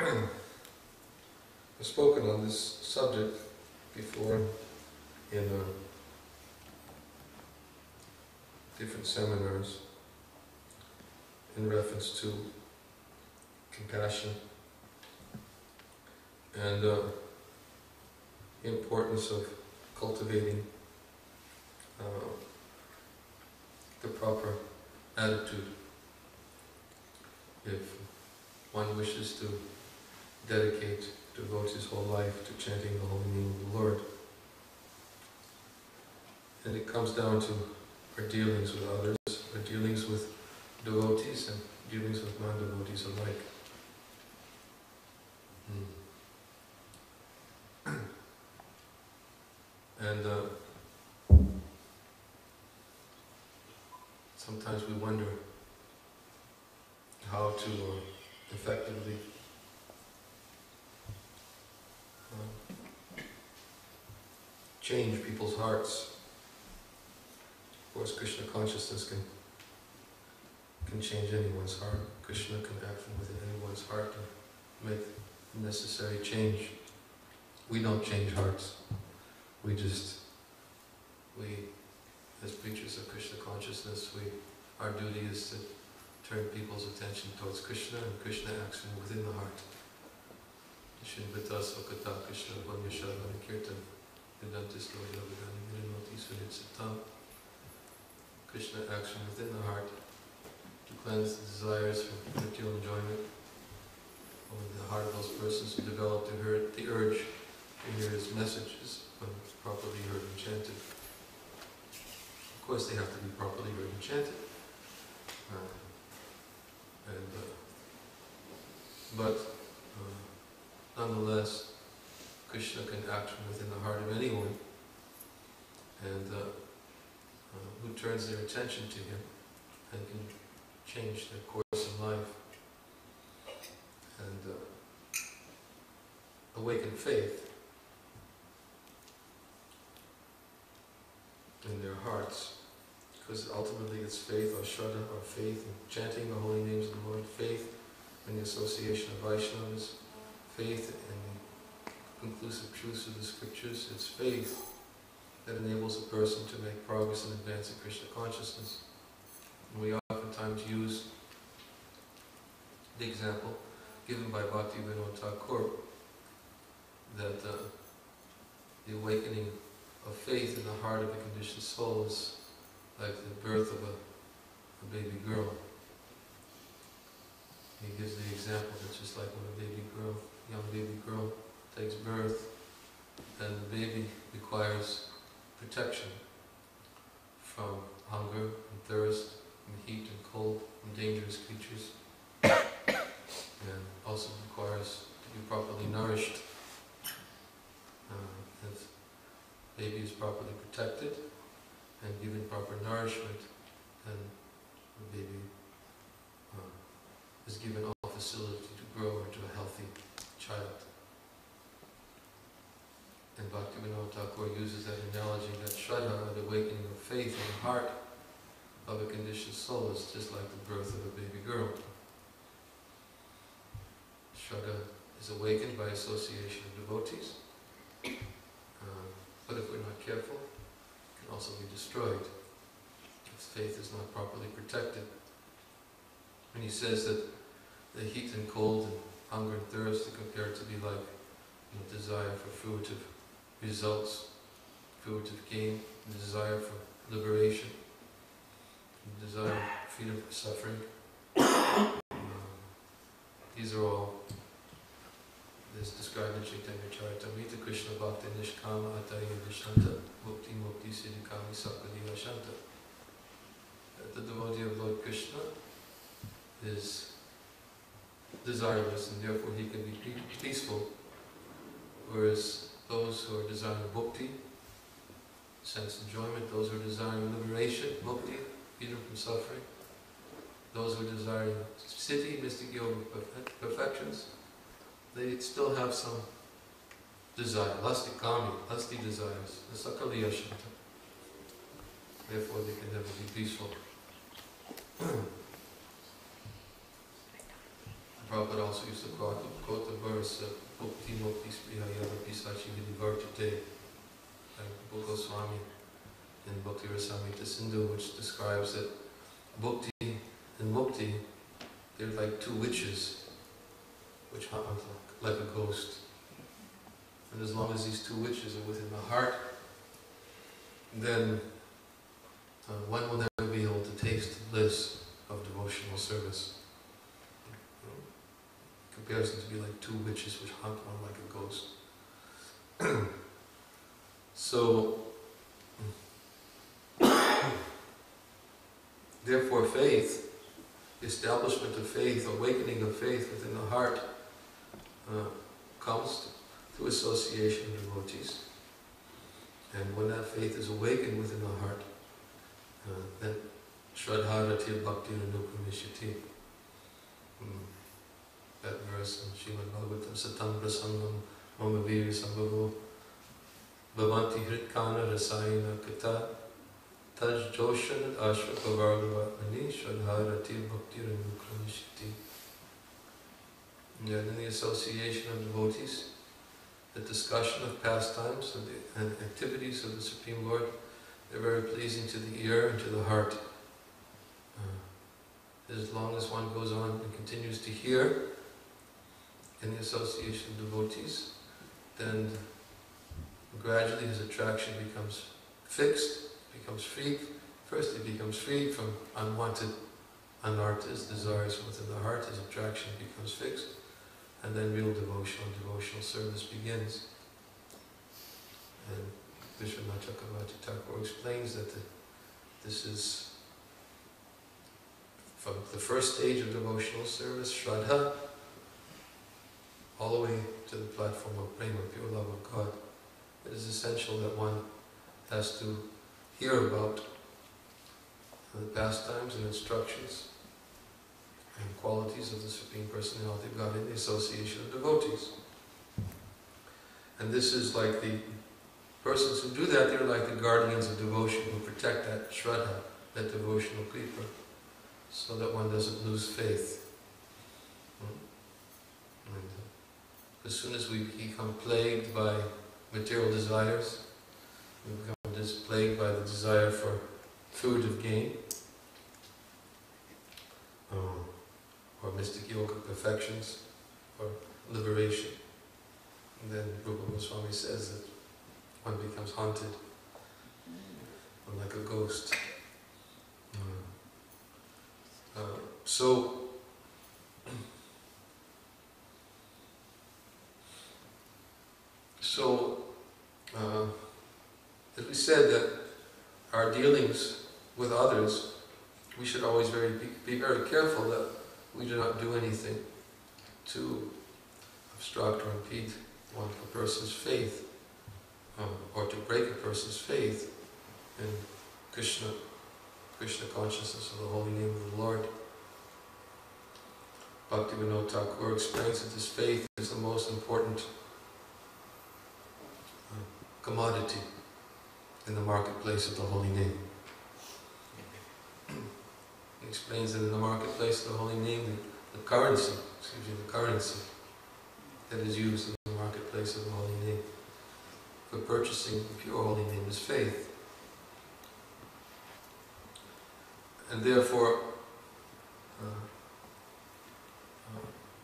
I've spoken on this subject before in different seminars in reference to compassion and the importance of cultivating the proper attitude if one wishes to dedicate, devote his whole life to chanting the holy name of the Lord. And it comes down to our dealings with others, our dealings with devotees and dealings with non-devotees alike. And sometimes we wonder how to effectively change people's hearts. Of course, Krishna consciousness can change anyone's heart. Krishna can act from within anyone's heart to make the necessary change. We don't change hearts. We as preachers of Krishna consciousness, our duty is to turn people's attention towards Krishna, and Krishna acts from within the heart. Shinvata Svakata Krishna Vanyashavana Kirtan Vedantis Loya Vedani Virinoti Sunitsatam. Krishna acts from within the heart to cleanse the desires for material enjoyment of the heart of those persons who develop the urge to hear his messages when properly heard and chanted. Of course, they have to be properly heard and chanted. But nonetheless, Krishna can act from within the heart of anyone, and who turns their attention to him and can change their course in life and awaken faith in their hearts, because ultimately it's faith, or Shraddha, or faith in chanting the holy names of the Lord, faith in the association of Vaishnavas, faith in the conclusive truths of the scriptures. It's faith that enables a person to make progress and advance in Krishna consciousness. And we oftentimes use the example given by Bhaktivinoda Thakur that the awakening of faith in the heart of a conditioned soul is like the birth of a baby girl. He gives the example that just like when a young baby girl takes birth, then the baby requires protection from hunger and thirst, from heat and cold, from dangerous creatures, and also requires to be properly nourished. If the baby is properly protected and given proper nourishment, then the baby is given all facility to grow into a healthy child. And Bhaktivinoda Thakur uses that analogy that Shraddha, or the awakening of faith in the heart of a conditioned soul, is just like the birth of a baby girl. Shraddha is awakened by association of devotees, but if we're not careful, it can also be destroyed if faith is not properly protected. And he says that the heat and cold and hunger and thirst are compared to be like desire for fruitive results, fruitive gain, the desire for liberation, the desire for freedom from suffering. These are all described in Chaitanya Charitamrita. Krishna Bhakti Nishkama Ataya Vishanta Mukti Mukti Siddhikami Sakadeva Shanta. The devotee of Lord Krishna is desireless, and therefore he can be peaceful, whereas those who are desiring bhukti, sense enjoyment, those who are desiring liberation, mukti, freedom from suffering, those who are desiring siddhi, mystic yoga perfections, they still have some desire, lusty desires, the sakaliya shanta. Therefore they can never be peaceful. Prabhupada also used to quote the verse, Bhukti Mukti Sprihayava Pisachi Vidivartate, by Goswami in Bhakti Rasamrita Sindhu, which describes that Bhukti and Mukti, they're like two witches which hunt like a ghost. And as long as these two witches are within the heart, then one will never be able to taste the bliss of devotional service. Comparison to be like two witches which hunt one like a ghost. So, therefore faith, establishment of faith, awakening of faith within the heart comes through association of devotees. And when that faith is awakened within the heart, then Shraddha Ratir Bhakti Anupravishyati. That verse in Srimad Bhagavatam, Satam Prasangam Mama Viri Sambhavo Bhavanti Hritkana Rasayana Kata Taj Joshan Ashra Pavargava Ani Shraddha Ratir Bhakti Anupravishyati. And in the association of devotees, the discussion of pastimes and activities of the Supreme Lord, they're very pleasing to the ear and to the heart. As long as one goes on and continues to hear in the association of devotees, then gradually his attraction becomes fixed, becomes free. First he becomes freed from unwanted anarthas, desires within the heart, his attraction becomes fixed, and then real devotional service begins. And Vishwanath Chakravarti Thakur explains that this is from the first stage of devotional service, Shraddha, all the way to the platform of prema, pure love of God. It is essential that one has to hear about the pastimes and instructions and qualities of the Supreme Personality of God in the association of devotees. And this is like the persons who do that, they're like the guardians of devotion who protect that Shraddha, that devotional kripa, so that one doesn't lose faith. And as soon as we become plagued by material desires, we become just plagued by the desire for fruitive gain, or mystic yoga perfections, or liberation. And then Rupa Goswami says that one becomes haunted, or like a ghost. As we said, that our dealings with others, we should always be very careful that we do not do anything to obstruct or impede a person's faith, or to break a person's faith in Krishna consciousness of the holy name of the Lord. Bhaktivinoda Thakur explains that this faith is the most important commodity in the marketplace of the holy name. He explains that in the marketplace of the holy name, the currency that is used in the marketplace of the holy name for purchasing the pure holy name is faith. And therefore,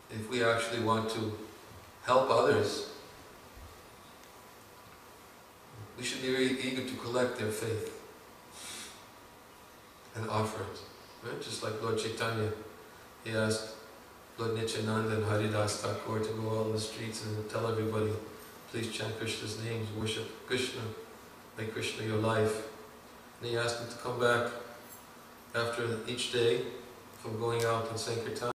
if we actually want to help others, we should be very eager to collect their faith and offer it. Right? Just like Lord Chaitanya, he asked Lord Nityananda and Haridas Thakur to go out on the streets and tell everybody, please chant Krishna's names, worship Krishna, make Krishna your life. And he asked them to come back after each day from going out in Sankirtan.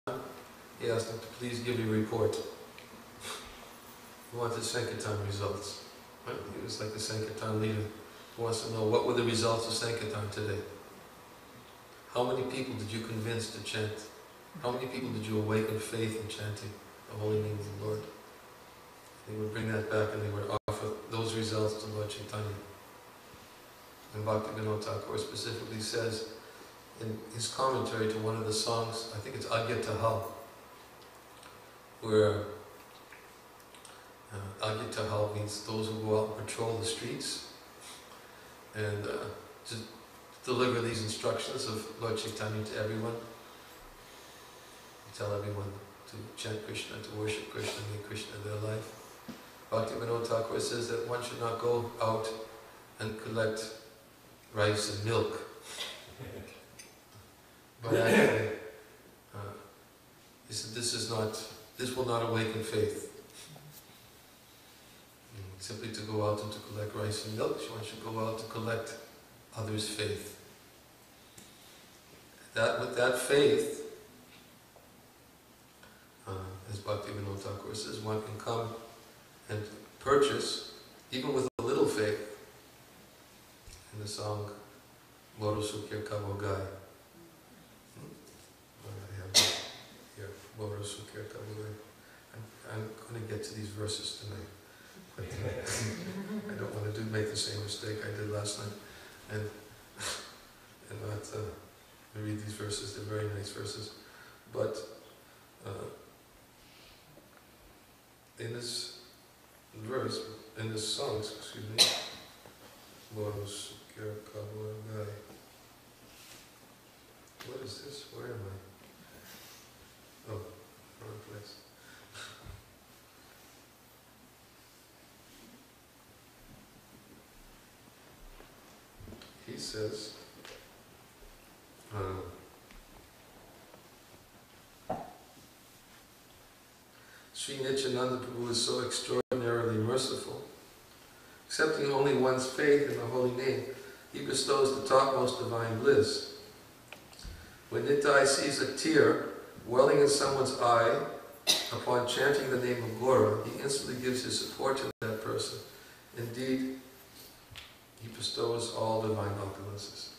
He asked them to please give a report. He wanted Sankirtan results. Right? He was like the Sankirtan leader who wants to know what were the results of Sankirtan today. How many people did you convince to chant? How many people did you awaken faith in chanting the holy name of the Lord? They would bring that back and they would offer those results to Lord Chaitanya. And Bhaktivinoda Thakur specifically says in his commentary to one of the songs, I think it's Agya Tahal, where Agyatahal means those who go out and patrol the streets and just deliver these instructions of Lord Chaitanya to everyone. Tell everyone to chant Krishna, to worship Krishna, make Krishna their life. Bhaktivinoda Thakur says that one should not go out and collect rice and milk. But actually, he said this will not awaken faith. Simply to go out and to collect rice and milk, one should go out to collect others' faith. With that faith, as Bhaktivinoda Thakur says, one can come and purchase, even with a little faith, in the song Moro Sukir Kavo Gai. I have here, Moro Sukir Kavo Gai. I'm going to get to these verses tonight. But I don't want to make the same mistake I did last night and not read these verses. They're very nice verses. But in this verse, in this song, excuse me, Boros Kirkawagai. What is this? Where am I? Oh, wrong place. He says, Sri Nityananda Prabhu is so extraordinarily merciful. Accepting only one's faith in the holy name, he bestows the topmost divine bliss. When Nitai sees a tear welling in someone's eye upon chanting the name of Gora, he instantly gives his support to that person. Indeed, he bestows all divine opulences.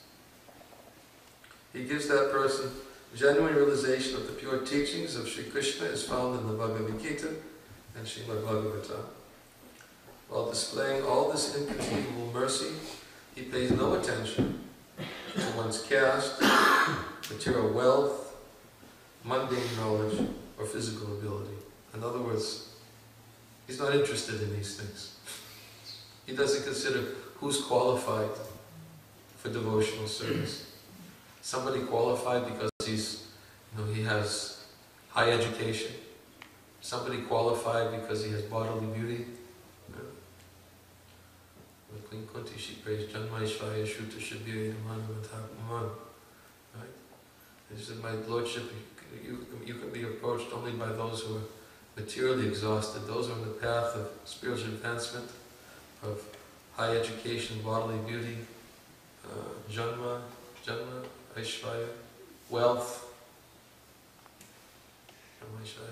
He gives that person genuine realization of the pure teachings of Sri Krishna as found in the Bhagavad Gita and Srimad Bhagavatam. While displaying all this inconceivable mercy, he pays no attention to one's caste, material wealth, mundane knowledge, or physical ability. In other words, he's not interested in these things. He doesn't consider who's qualified for devotional service. Somebody qualified because he has high education. Somebody qualified because he has bodily beauty. With Queen Kunti, she prays Janmaishvaya Shuta Shabir Yaman. Right? And she said, my lordship, you can be approached only by those who are materially exhausted. Those who are on the path of spiritual advancement, of high education, bodily beauty, Janma, Aishvaya, wealth,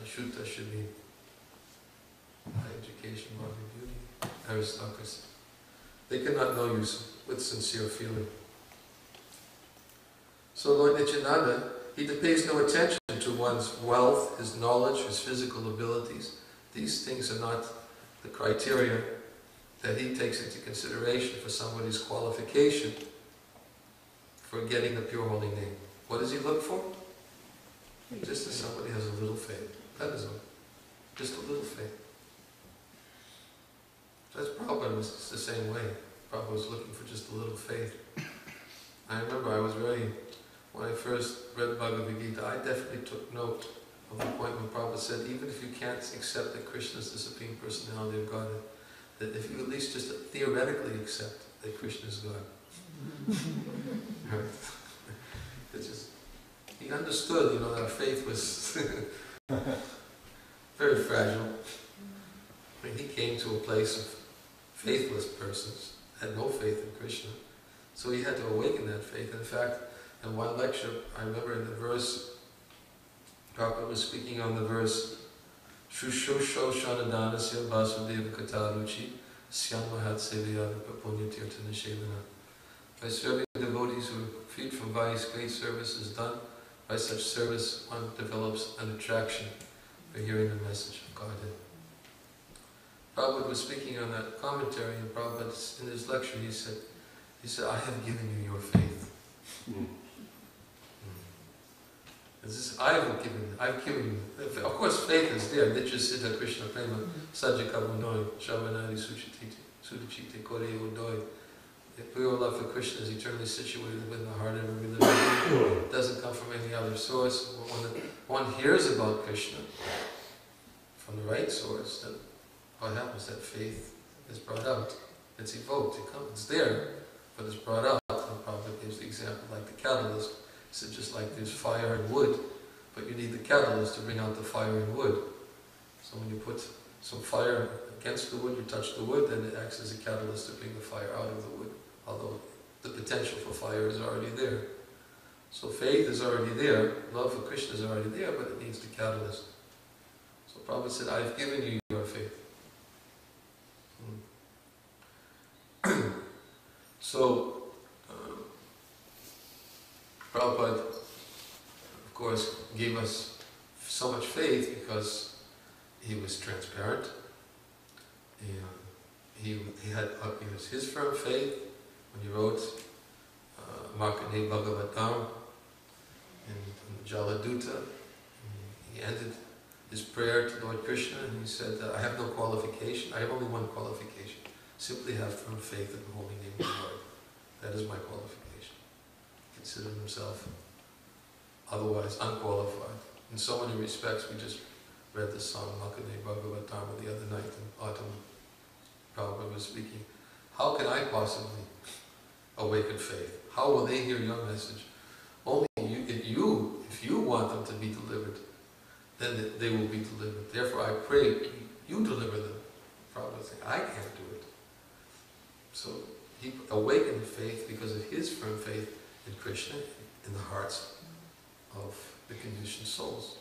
Shuta should be high education, bodily beauty, aristocracy. They cannot know you with sincere feeling. So Lord Nityananda, he pays no attention to one's wealth, his knowledge, his physical abilities. These things are not the criteria that he takes into consideration for somebody's qualification for getting the pure holy name. What does he look for? Just that somebody has a little faith. That is all. Just a little faith. That's Prabhupada was the same way. Prabhupada was looking for just a little faith. I remember when I first read Bhagavad Gita, I definitely took note of the point when Prabhupada said, even if you can't accept that Krishna is the Supreme Personality of Godhead, that if you at least just theoretically accept that Krishna is God. Right? It's just, he understood, that our faith was very fragile. I mean, he came to a place of faithless persons, had no faith in Krishna. So he had to awaken that faith. In fact, in one lecture, I remember in the verse, Prabhupada was speaking on the verse, Shushosho Shanadhanasya Vasudeva Kataruchi Syamahat Sevaya Papunya Tirtha Nishevana. By serving devotees who are freed from vice, great service is done. By such service, one develops an attraction for hearing the message of Godhead. Prabhupada was speaking on that commentary, and Prabhupada, in his lecture, he said, I have given you your faith. I've given you. Of course, faith is there. Nitya Siddha Krishna Prema Sajjaka Bunoi Shavanari Sudachite Kore Udoi. The pure love for Krishna is eternally situated within the heart of every living being. It doesn't come from any other source. When one hears about Krishna from the right source, then what happens? That faith is brought out. It's evoked. It's there, but it's brought out. And Prabhupada gives the example like the catalyst. He said just like there's fire and wood, but you need the catalyst to bring out the fire and wood. So when you put some fire against the wood, you touch the wood, then it acts as a catalyst to bring the fire out of the wood. Although the potential for fire is already there. So faith is already there, love for Krishna is already there, but it needs the catalyst. So Prabhupada said, I've given you your faith. So, Prabhupada, of course, gave us so much faith because he was transparent. He was his firm faith when he wrote Markandeya Bhagavatam in Jaladuta. He ended his prayer to Lord Krishna and he said, I have no qualification, I have only one qualification. Simply have firm faith in the holy name of the Lord. That is my qualification. Consider himself otherwise unqualified. In so many respects, we just read the song Markandeya Bhagavatam the other night in autumn. Prabhupada was speaking. How can I possibly awaken faith? How will they hear your message? Only if you want them to be delivered, then they will be delivered. Therefore I pray you deliver them. Prabhupada saying, I can't do it. So he awakened faith because of his firm faith in Krishna, in the hearts of the conditioned souls.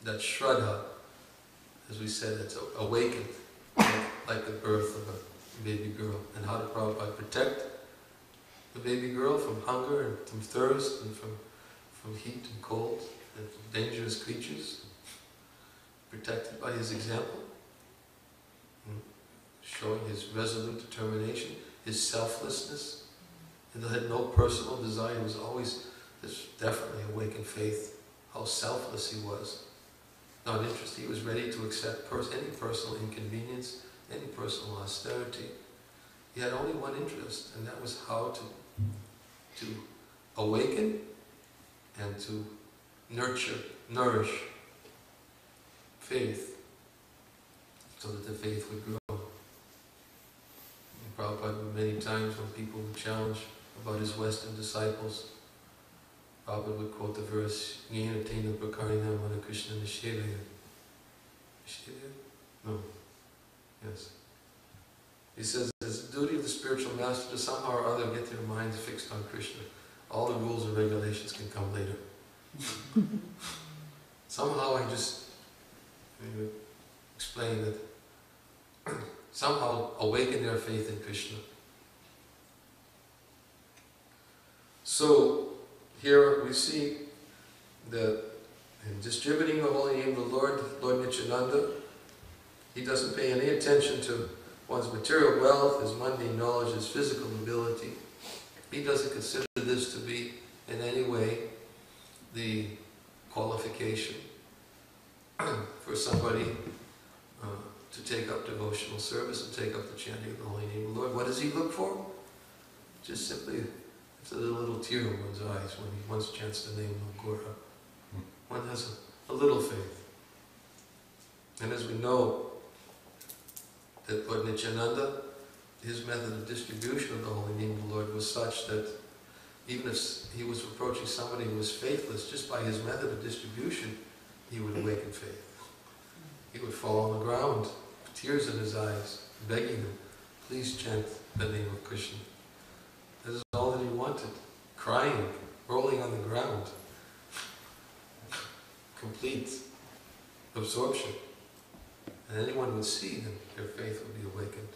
That Shraddha, as we said, it's awakened like the birth of a baby girl. And how did Prabhupada protect the baby girl from hunger and from thirst and from heat and cold and from dangerous creatures? Protected by his example, showing his resolute determination, his selflessness, and had no personal desire. He was always this definitely awakened faith, how selfless he was. Not interested, he was ready to accept any personal inconvenience, any personal austerity. He had only one interest, and that was how to awaken and to nourish faith, so that the faith would grow. And Prabhupada, many times when people would challenge about his Western disciples, Prabhupada would quote the verse, Yena Tena Prakarina Mana Krishna Nishedaya. Nishedaya? No. Yes. He says, it's the duty of the spiritual master to somehow or other get their minds fixed on Krishna. All the rules and regulations can come later. Somehow I just explain that somehow awaken their faith in Krishna. So here we see that in distributing the holy name of the Lord Nityananda, he doesn't pay any attention to one's material wealth, his mundane knowledge, his physical ability. He doesn't consider this to be in any way the qualification for somebody to take up devotional service and take up the chanting of the holy name of the Lord. What does he look for? Just simply, it's a little tear in one's eyes when he once chants the name of Gora. One has a little faith. And as we know, that Lord Nityananda, his method of distribution of the holy name of the Lord was such that even if he was approaching somebody who was faithless, just by his method of distribution, he would awaken faith. He would fall on the ground, tears in his eyes, begging them, please chant the name of Krishna. This is all that he wanted. Crying, rolling on the ground. Complete absorption. And anyone would see them, their faith would be awakened.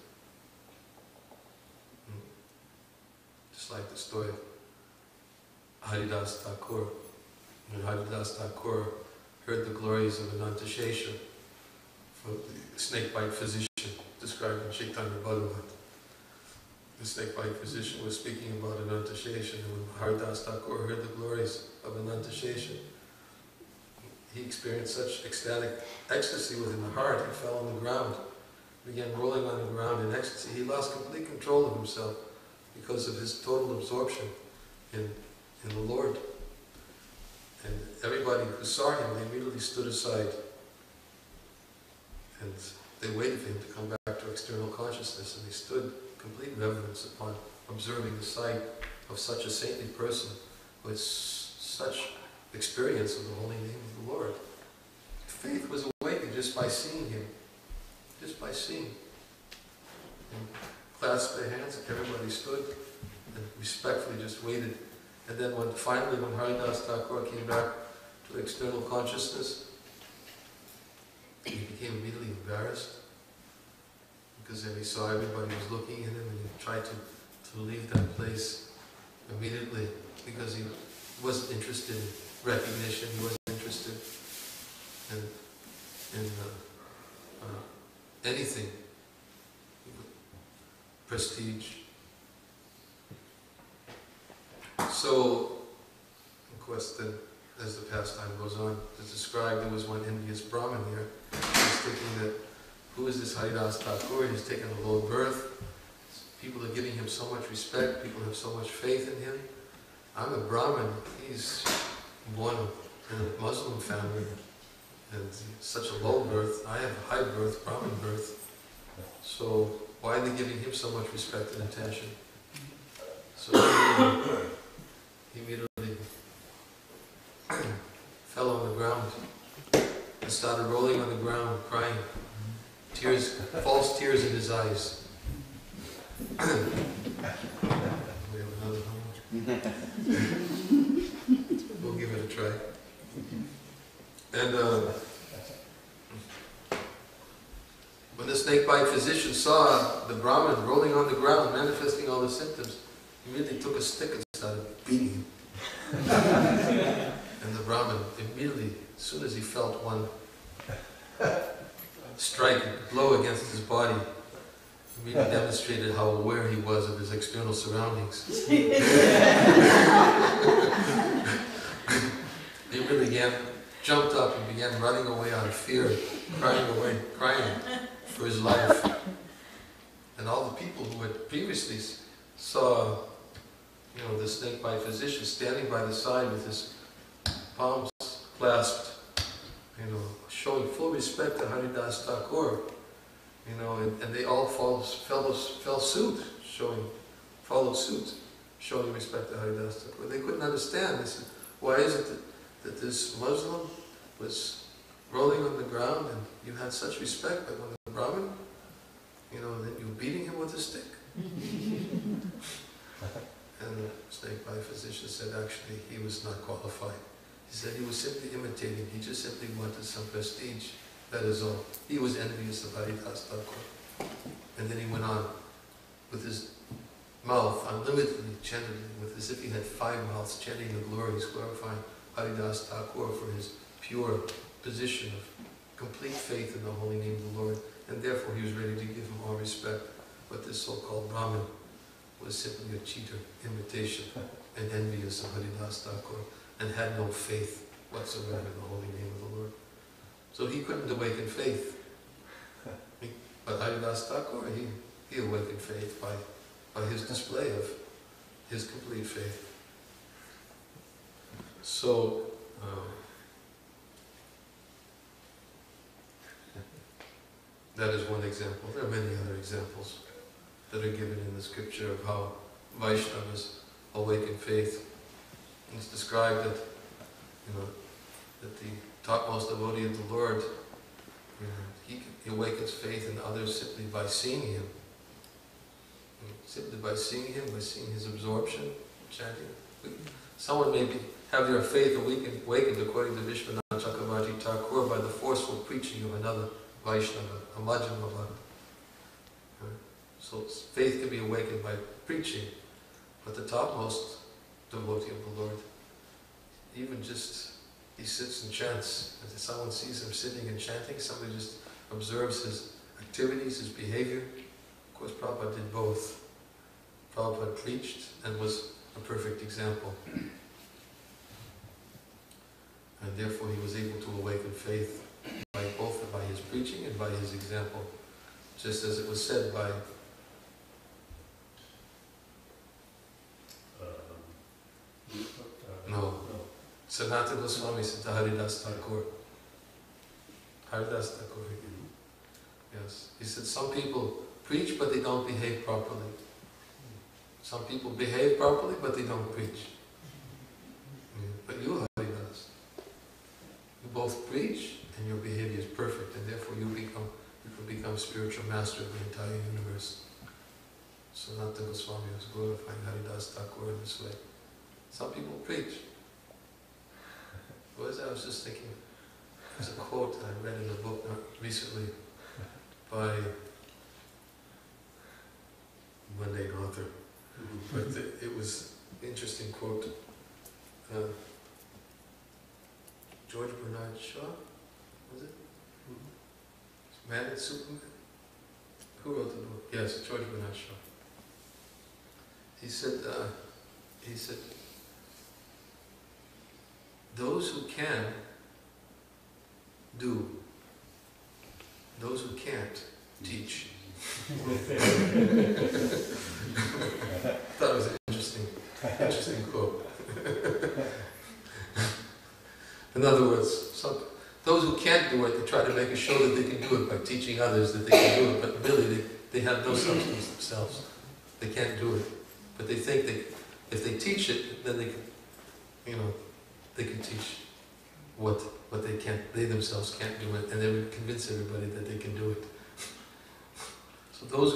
Just like the story of Haridas Thakur. When Haridas Thakur heard the glories of Anantashesha, the snakebite physician described in Chaitanya Bhagavat. The snakebite physician was speaking about Anantashesha, and when Haridas Thakur heard the glories of Anantashesha, he experienced such ecstatic ecstasy within the heart, he fell on the ground, began rolling on the ground in ecstasy. He lost complete control of himself because of his total absorption in the Lord. And everybody who saw him, they immediately stood aside and they waited for him to come back to external consciousness, and they stood complete reverence upon observing the sight of such a saintly person with such experience of the holy name of the Lord. Faith was awakened just by seeing him, just by seeing. And clasped their hands, and everybody stood and respectfully just waited. And then finally when Haridas Thakur came back to external consciousness, he became immediately embarrassed because then he saw everybody was looking at him, and he tried to leave that place immediately because he wasn't interested in recognition, he wasn't interested in anything, prestige. So, of course, then as the pastime goes on, as described, there was one envious Brahmin here. He was thinking that, who is this Haridas Thakur? He's taken a low birth. People are giving him so much respect. People have so much faith in him. I'm a Brahmin. He's born in a Muslim family, and such a low birth. I have a high birth, Brahmin birth. So why are they giving him so much respect and attention? So he immediately fell on the ground and started rolling on the ground, crying. Tears, false tears in his eyes. We have another homework. We'll give it a try. And when the snake-bite physician saw the Brahmin rolling on the ground, manifesting all the symptoms, he immediately took a stick and started beating him. And the Brahmin immediately, as soon as he felt one strike, blow against his body, immediately demonstrated how aware he was of his external surroundings. He really jumped up and began running away out of fear, crying for his life. And all the people who had previously saw, the snake-bite physician standing by the side with his palms clasped, showing full respect to Haridas Thakur, and they all followed suit, showing respect to Haridas Thakur. They couldn't understand. They said, why is it that this Muslim was rolling on the ground and you had such respect, but when the Brahmin, that you were beating him with a stick? And the snake-bite physician said actually he was not qualified. He said he was simply imitating. He just simply wanted some prestige. That is all. He was envious of Haridas Thakur. And then he went on with his mouth unlimitedly chanting, as if he had 5 mouths, chanting the glories, glorifying Haridas Thakur for his pure position of complete faith in the holy name of the Lord. And therefore he was ready to give him all respect. But this so-called Brahmin was simply a cheater, imitation, and envious of Haridas Thakur, and had no faith whatsoever in the holy name of the Lord. So he couldn't awaken faith. But Haridas Thakur, he awakened faith by his display of his complete faith. So, that is one example. There are many other examples that are given in the scripture of how Vaishnavas awaken faith. It's described that, that the topmost devotee of the Lord, he awakens faith in others simply by seeing him. Simply by seeing him, by seeing his absorption, chanting. Someone may have their faith awakened according to Vishwanath Chakravarti Thakur by the forceful preaching of another Vaishnava, a Madhyama Bhakta. So faith can be awakened by preaching, but the topmost devotee of the Lord, even just, he sits and chants. As someone sees him sitting and chanting, somebody just observes his activities, his behavior. Of course, Prabhupada did both. Prabhupada preached and was a perfect example. And therefore he was able to awaken faith both by his preaching and by his example. Just as it was said by Sanatana Goswami said to Haridas Thakur. Haridas Thakur. Yes. He said some people preach but they don't behave properly. Some people behave properly but they don't preach. But you, Haridas, you both preach and your behavior is perfect, and therefore you can become spiritual master of the entire universe. Sanatana Goswami was glorifying Haridas Thakur in this way. Some people preach. I was just thinking, there's a quote I read in a book recently by one name author, but it was an interesting quote. George Bernard Shaw, was it? Man and Superman? Who wrote the book? Yes, George Bernard Shaw. He said, those who can do, those who can't teach. That was an interesting quote. In other words, those who can't do it, they try to make a show that they can do it by teaching others that they can do it, but really they have no substance themselves. They can't do it. But they think if they teach it, then they can, they can teach what they themselves can't do it, and they would convince everybody that they can do it. So those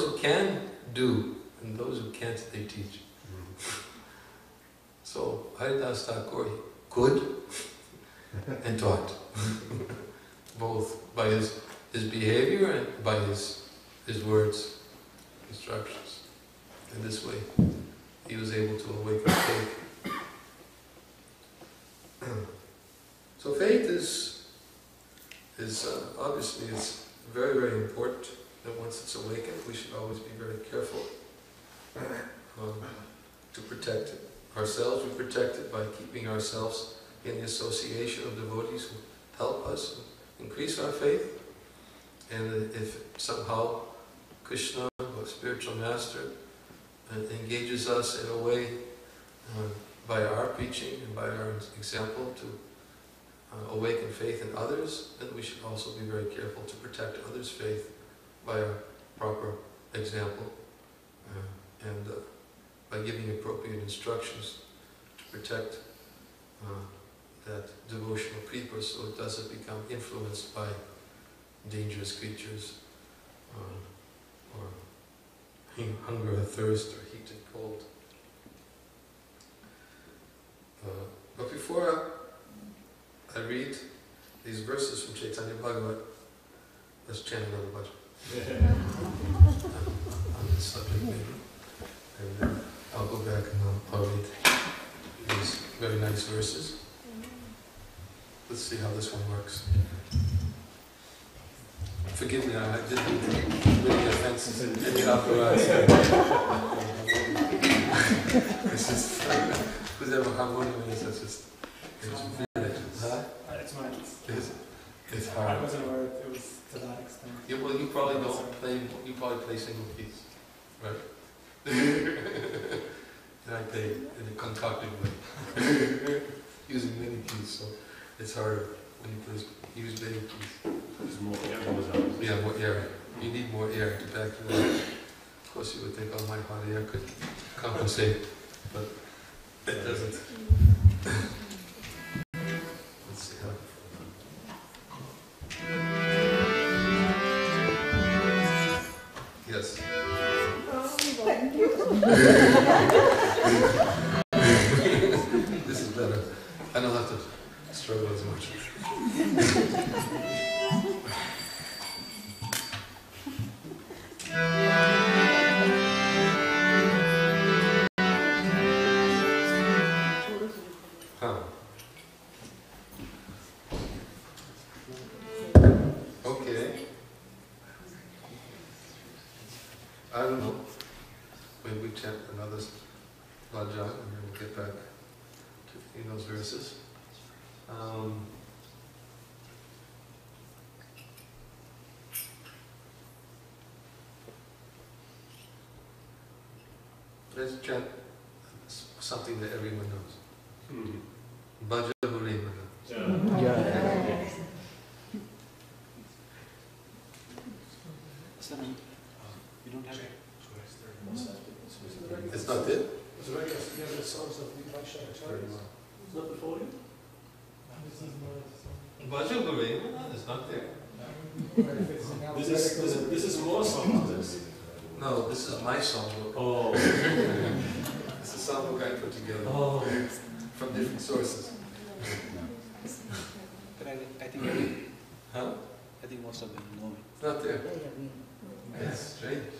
who can do, and those who can't, they teach. So Haridas Thakur could and taught, both by his behavior and by his words, instructions. In this way, he was able to awaken faith. So faith is obviously it's very, very important that once it's awakened, we should always be very careful to protect it. Ourselves, we protect it by keeping ourselves in the association of devotees who help us increase our faith. And if somehow Krishna, or spiritual master, engages us in a way by our preaching and by our example to awaken faith in others, then we should also be very careful to protect others' faith by our proper example and by giving appropriate instructions to protect that devotional creeper so it doesn't become influenced by dangerous creatures or hunger or thirst or heat and cold. But before I read these verses from Chaitanya Bhagavat, let's chant another bhajan. On this subject maybe. And then I'll go back and I'll read these very nice verses. Let's see how this one works. Forgive me, I didn't really offense any apparatus. It's just, whoever harmonium is, it's just, it's mine. It's hard. I wasn't aware it was to that extent. Yeah, well, you probably don't play, you probably play single keys, right? And I play in a concocted way, using many keys, so it's harder when you use many keys. There's more air. Yeah, more air. You need more air to back it up. Of course, you would think, oh, my hot air could compensate, but it doesn't. Let's see how. Yes. Thank you. This is better. I don't have to struggle as much. Okay. I don't know. Maybe we chant another bhajan and then we'll get back to those verses. Let's chant something that everyone knows. Bhaja Hare Mana. You don't have it. It's not it? It's not before you? Bhaja Hare Mana is not there. This is more songs. No, this is my songbook. Oh. It's a songbook I put together from different sources. But I think Huh? I think most of them know it. It's not there. It's strange.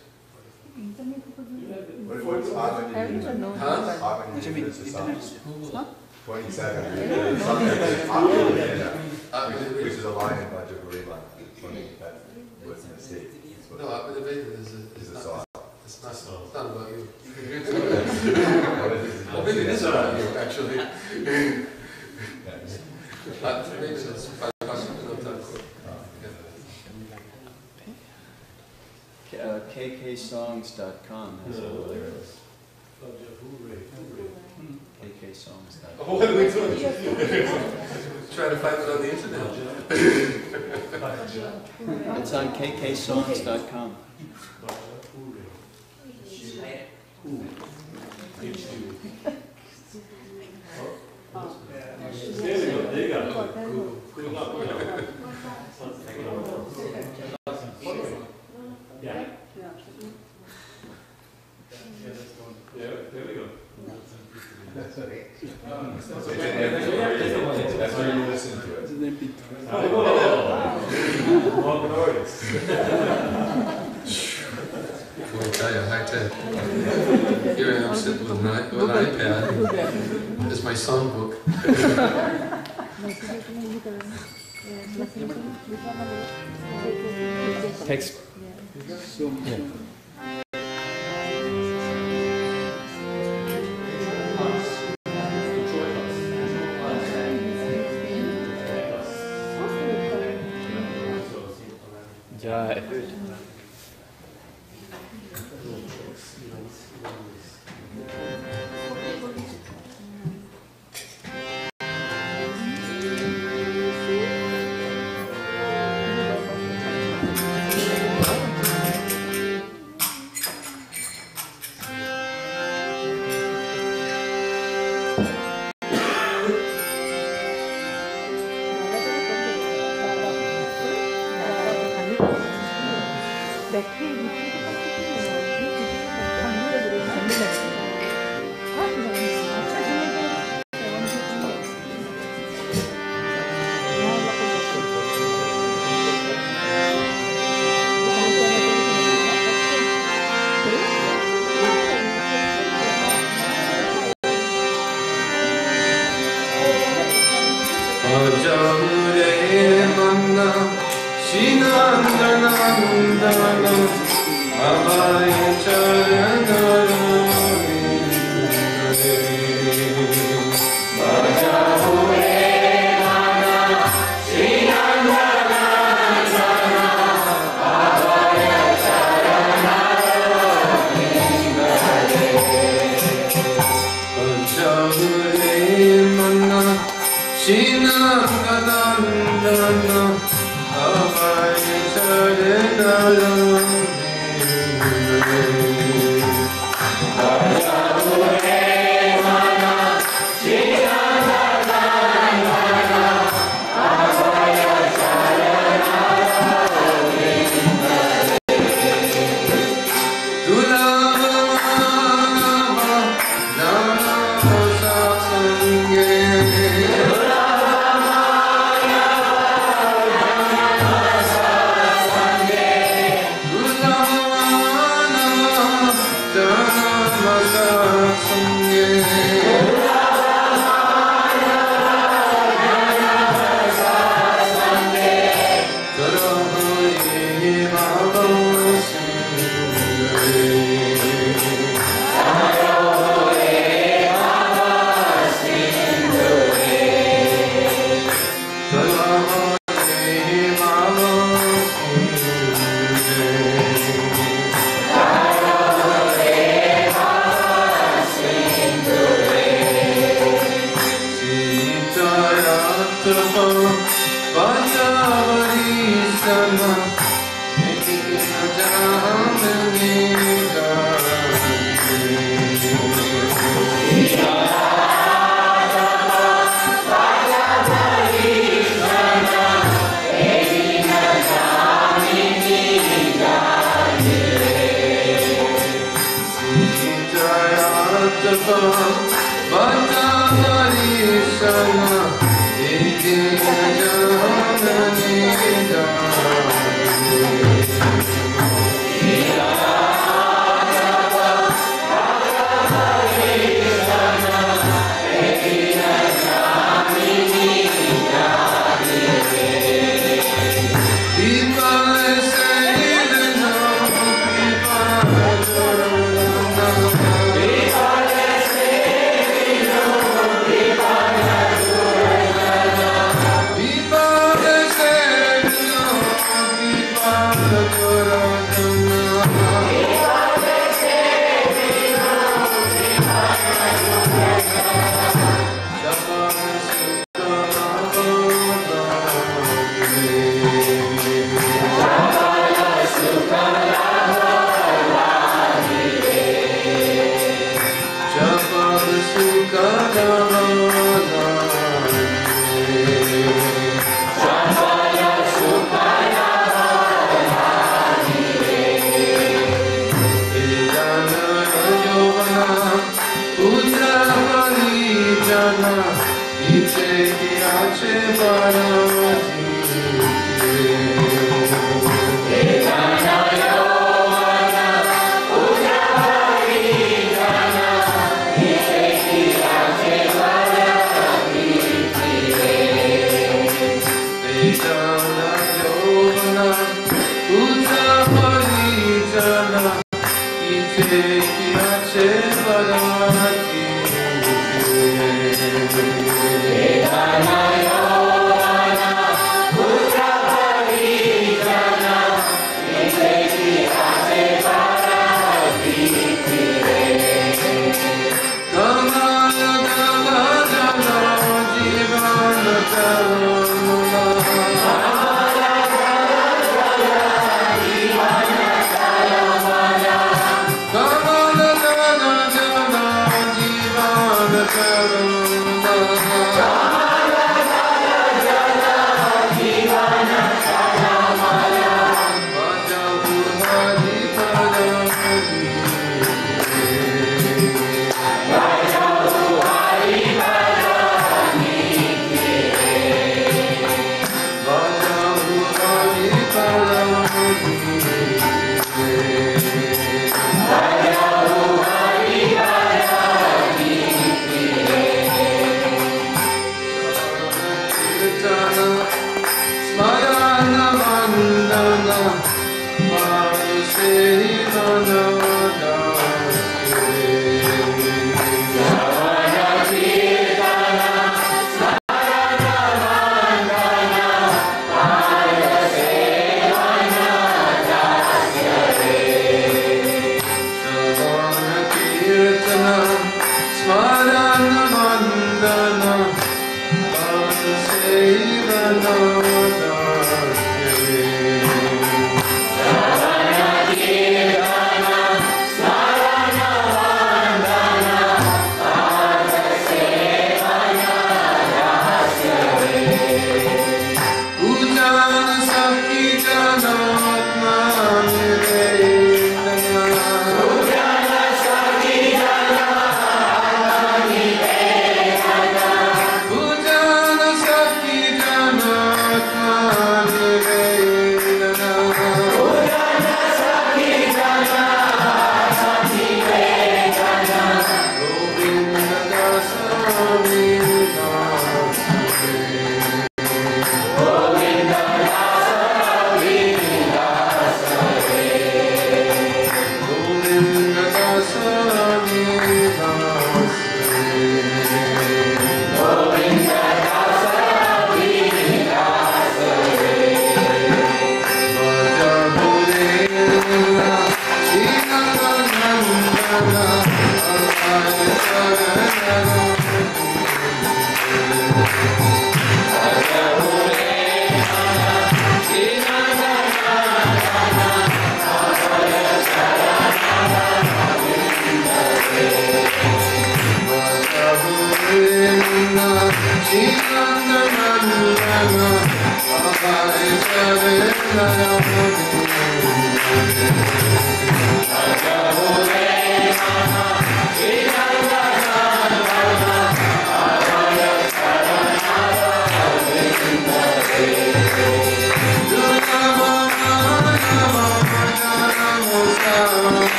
Huh? Which I mean, internet. 27. Which is a line in Bhaja Hare Mana. That was a mistake. No, Abhinaveda is It's a not. song. It's not about you. You can read it. Oh, Maybe it is about you, actually. Abhinaveda is by Bhaktivinoda Thakur. KKSongs.com has all the lyrics. KKSongs.com. Oh, what are we doing? Trying to find it on the internet. It's on KKSongs.com. There we go, there you go. Yeah. There we go. That's where you listen to it. It's an MP3. More glorious. We'll tell you, high tech. Here I am sitting with an iPad. This is my songbook. Text. So Jai. Jana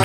I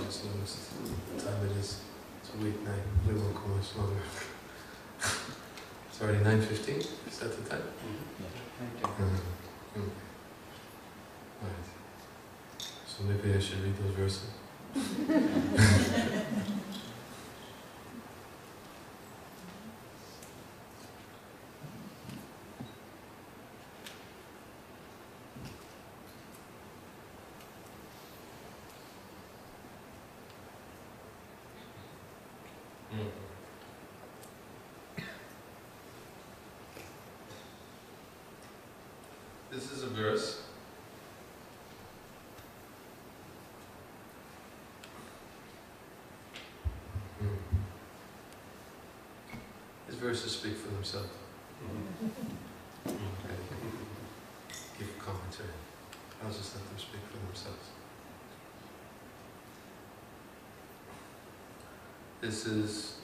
just noticed what time it is. It's a weeknight. We won't go much longer. It's already 9:15. Is that the time? Right. So maybe I should read those verses. This is a verse. These verses speak for themselves. Give commentary. I'll just let them speak for themselves. This is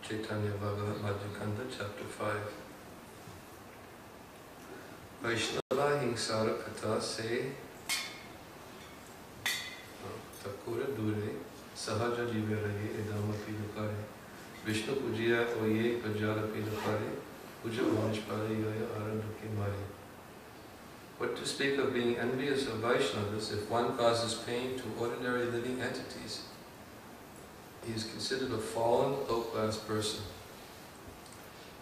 Chaitanya Bhagavat Madhyakanda, chapter 5. Vaishnava hingsara katha se takura dure sahaja jiveraye edama pidukare Vishnu pujiya oye pajala pidukare puja manishpare yaya aranduke mari. What to speak of being envious of Vaishnavas if one causes pain to ordinary living entities? He is considered a fallen, low-class person.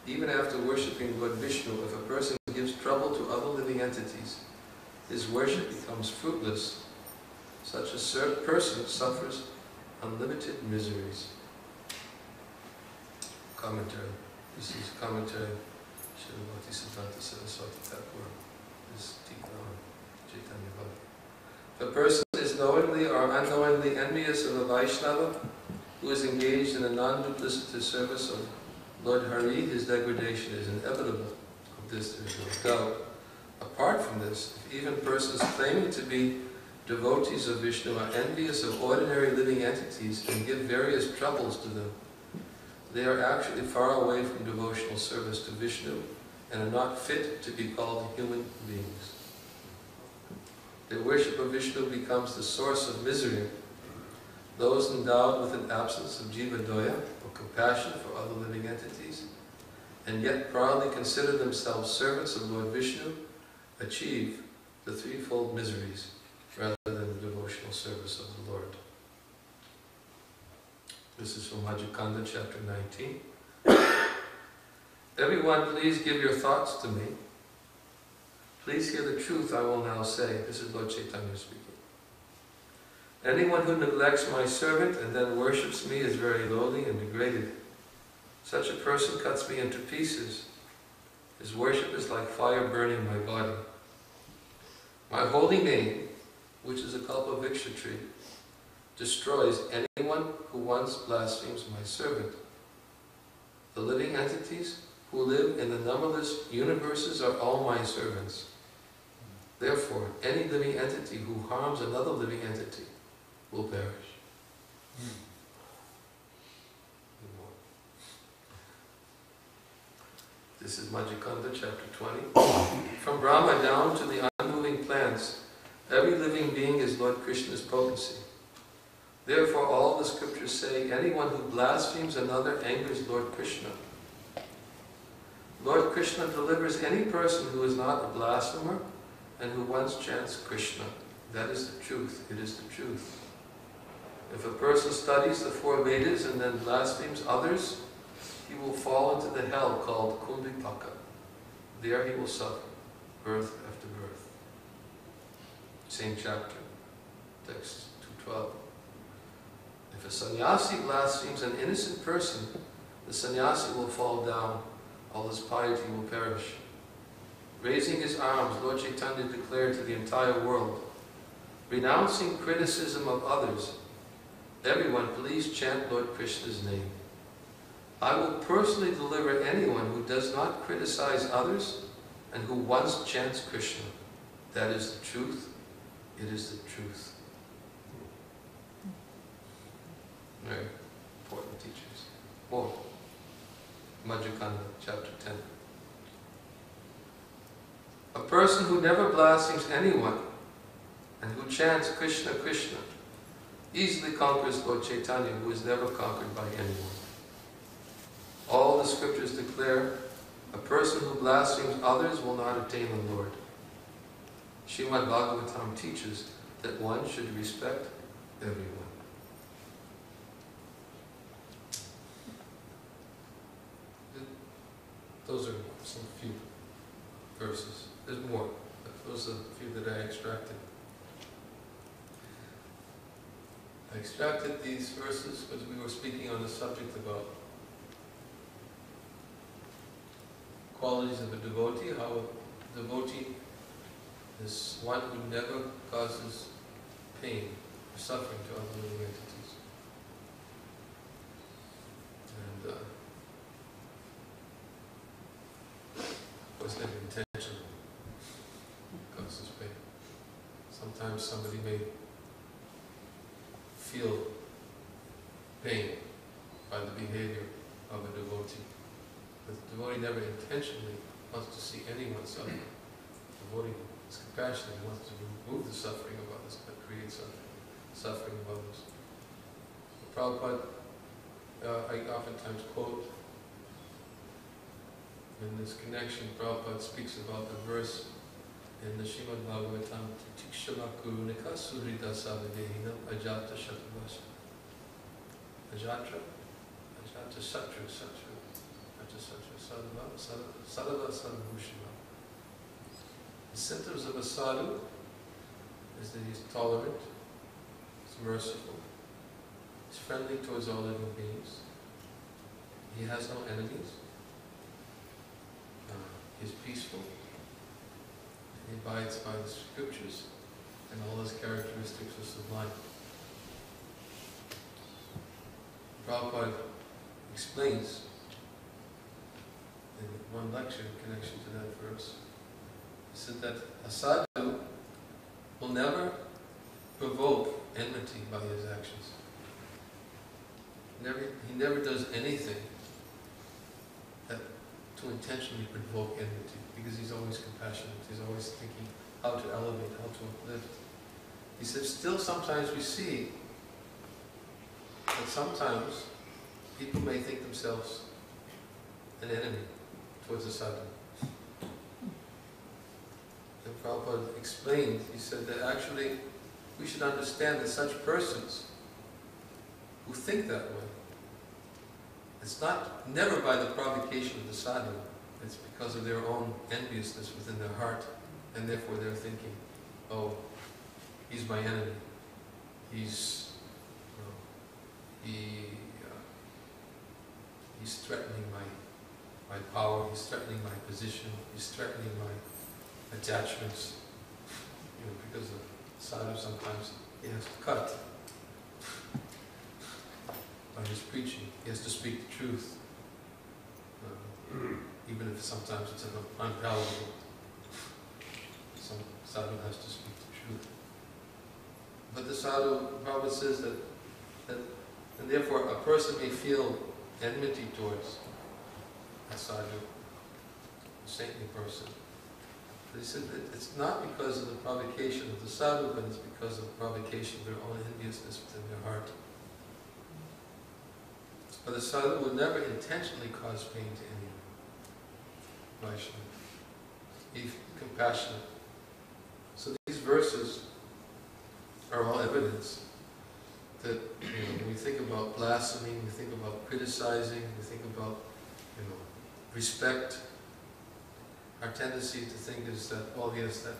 Even after worshipping Lord Vishnu, if a person gives trouble to other living entities, his worship becomes fruitless. Such a person suffers unlimited miseries. Commentary. This is commentary. Srila Bhaktisiddhanta Saraswati Thakur. This Tika on Chaitanya Bhagavat. If a person is knowingly or unknowingly envious of a Vaishnava who is engaged in a non-duplicitous service of Lord Hari, his degradation is inevitable. Of this there is no doubt. Apart from this, if even persons claiming to be devotees of Vishnu are envious of ordinary living entities and give various troubles to them, they are actually far away from devotional service to Vishnu and are not fit to be called human beings. Their worship of Vishnu becomes the source of misery. Those endowed with an absence of jiva doya, or compassion for other living entities, and yet proudly consider themselves servants of Lord Vishnu, achieve the threefold miseries rather than the devotional service of the Lord. This is from Madhyakanda, chapter 19. Everyone, please give your thoughts to me. Please hear the truth I will now say. This is Lord Chaitanya speaking. Anyone who neglects my servant and then worships me is very lowly and degraded. Such a person cuts me into pieces. His worship is like fire burning my body. My holy name, which is a kalpavriksha tree, destroys anyone who once blasphemes my servant. The living entities who live in the numberless universes are all my servants. Therefore, any living entity who harms another living entity will perish. This is Majjhikanda chapter 20. From Brahma down to the unmoving plants, every living being is Lord Krishna's potency. Therefore, all the scriptures say, anyone who blasphemes another angers Lord Krishna. Lord Krishna delivers any person who is not a blasphemer and who once chants Krishna. That is the truth. It is the truth. If a person studies the 4 Vedas and then blasphemes others, he will fall into the hell called Kundipaka. There he will suffer, birth after birth. Same chapter, text 212. If a sannyasi blasphemes an innocent person, the sannyasi will fall down, all his piety will perish. Raising his arms, Lord Chaitanya declared to the entire world, renouncing criticism of others, everyone please chant Lord Krishna's name. I will personally deliver anyone who does not criticize others and who once chants Krishna. That is the truth. It is the truth. Very important teachers. More. Majjhikanda, chapter 10. A person who never blasphemes anyone and who chants Krishna, Krishna, easily conquers Lord Chaitanya, who is never conquered by anyone. All the scriptures declare a person who blasphemes others will not attain the Lord. Srimad Bhagavatam teaches that one should respect everyone. Those are some few verses. There's more, but those are the few that I extracted. I extracted these verses because we were speaking on the subject about qualities of a devotee, how a devotee is one who never causes pain or suffering to other living entities. And of course never intentionally causes pain. Sometimes somebody may feel pain by the behavior of a devotee. The devotee never intentionally wants to see anyone suffer. The devotee is compassionate, he wants to remove the suffering of others, but create suffering of others. Prabhupada, I oftentimes quote in this connection, Prabhupada speaks about the verse in the Srimad Bhagavatam, Tikshama Kurunika Surita Savadehinam Ajata Shatavasha. Ajata Satru Satru. Sadhava Sadhbhushima. The symptoms of a sadhu is that he's tolerant, he's merciful, he's friendly towards all living beings, he has no enemies, he's peaceful, he abides by the scriptures, and all his characteristics are sublime. Prabhupada explains in one lecture in connection to that verse, he said that a sadhu will never provoke enmity by his actions. He never does anything to intentionally provoke enmity, because he's always compassionate, he's always thinking how to elevate, how to uplift. He said, still sometimes we see that sometimes people may think themselves an enemy towards a sadhu. And Prabhupada explained, he said that actually we should understand that such persons who think that way, it's never by the provocation of the sadhu, it's because of their own enviousness within their heart and therefore they're thinking, oh, he's my enemy. He's he's threatening my power. He's threatening my position. He's threatening my attachments. Because the sadhu sometimes he has to cut by his preaching. He has to speak the truth, even if sometimes it's unpalatable. Some sadhu has to speak the truth. But the sadhu, Prabhupada says that and therefore a person may feel enmity towards a sadhu, a saintly person. But he said that it's not because of the provocation of the sadhu, but it's because of the provocation of their own enviousness within their heart. But the sadhu would never intentionally cause pain to anyone. Vaishnava. He's compassionate. So these verses are all evidence that when we think about blasphemy, we think about criticizing, we think about respect. Our tendency to think is that, oh yes, that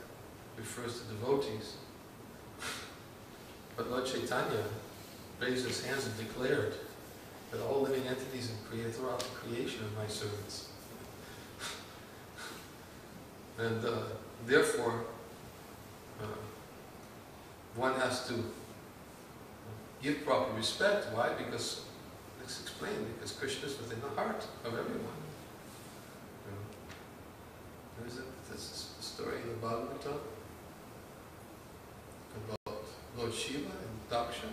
refers to devotees. But Lord Chaitanya raised his hands and declared that all living entities throughout the creation are my servants. And therefore, one has to give proper respect. Why? Because, let's explain, because Krishna is within the heart of everyone. There is this story in the Bhagavatam about Lord Shiva and Daksha.